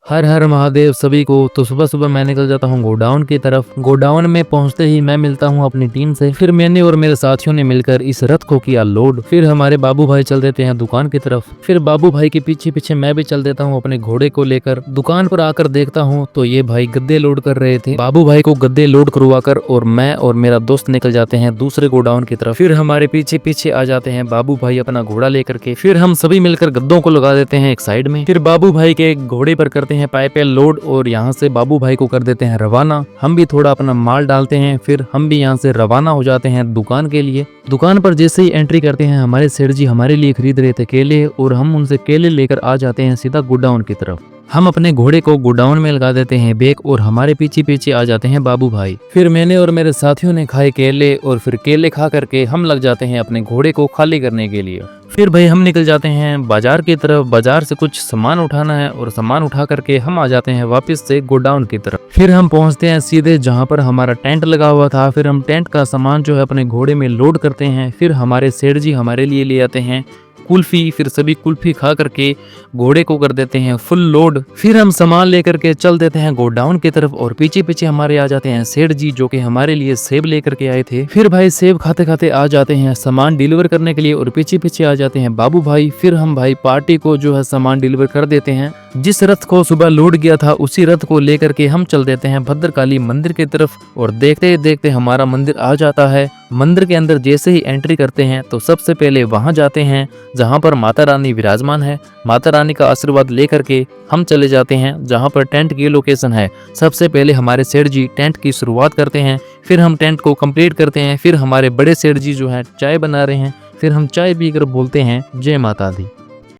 हर हर महादेव सभी को। तो सुबह सुबह मैं निकल जाता हूँ गोडाउन की तरफ। गोडाउन में पहुंचते ही मैं मिलता हूँ अपनी टीम से। फिर मैंने और मेरे साथियों ने मिलकर इस रथ को किया लोड। फिर हमारे बाबू भाई चल देते हैं दुकान की तरफ। फिर बाबू भाई के पीछे पीछे मैं भी चल देता हूँ अपने घोड़े को लेकर। दुकान पर आकर देखता हूँ तो ये भाई गद्दे लोड कर रहे थे। बाबू भाई को गद्दे लोड करवा कर और मैं और मेरा दोस्त निकल जाते हैं दूसरे गोडाउन की तरफ। फिर हमारे पीछे पीछे आ जाते हैं बाबू भाई अपना घोड़ा लेकर के। फिर हम सभी मिलकर गद्दों को लगा देते हैं एक साइड में। फिर बाबू भाई के घोड़े पर करते हैं पाइप लोड और यहाँ से बाबू भाई को कर देते हैं रवाना। हम भी थोड़ा अपना माल डालते हैं। फिर हम भी यहाँ से रवाना हो जाते हैं दुकान के लिए। दुकान पर जैसे ही एंट्री करते हैं हमारे सेठ जी हमारे लिए खरीद रहे थे केले और हम उनसे केले लेकर आ जाते हैं सीधा गोडाउन की तरफ। हम अपने घोड़े को गोडाउन में लगा देते हैं बैग और हमारे पीछे पीछे आ जाते हैं बाबू भाई। फिर मैंने और मेरे साथियों ने खाए केले और फिर केले खा करके हम लग जाते हैं अपने घोड़े को खाली करने के लिए। फिर भाई हम निकल जाते हैं बाजार की तरफ। बाजार से कुछ सामान उठाना है और सामान उठा करके हम आ जाते हैं वापस से गोडाउन की तरफ। फिर हम पहुंचते हैं सीधे जहां पर हमारा टेंट लगा हुआ था। फिर हम टेंट का सामान जो है अपने घोड़े में लोड करते हैं। फिर हमारे सेठ जी हमारे लिए ले आते हैं कुल्फी। फिर सभी कुल्फी खा करके घोड़े को कर देते हैं फुल लोड। फिर हम सामान लेकर के चल देते हैं गोडाउन की तरफ और पीछे पीछे हमारे आ जाते हैं सेठ जी जो कि हमारे लिए सेब लेकर के आए थे। फिर भाई सेब खाते खाते आ जाते हैं सामान डिलीवर करने के लिए और पीछे पीछे आ जाते हैं बाबू भाई। फिर हम भाई पार्टी को जो है सामान डिलीवर कर देते हैं। जिस रथ को सुबह लोड किया था उसी रथ को लेकर के हम चल देते हैं भद्रकाली मंदिर की तरफ और देखते देखते हमारा मंदिर आ जाता है। मंदिर के अंदर जैसे ही एंट्री करते हैं तो सबसे पहले वहां जाते हैं जहां पर माता रानी विराजमान है। माता रानी का आशीर्वाद लेकर के हम चले जाते हैं जहां पर टेंट की लोकेशन है। सबसे पहले हमारे सेठ जी टेंट की शुरुआत करते हैं। फिर हम टेंट को कंप्लीट करते हैं। फिर हमारे बड़े सेठ जी जो है चाय बना रहे हैं। फिर हम चाय पीकर बोलते हैं जय माता दी।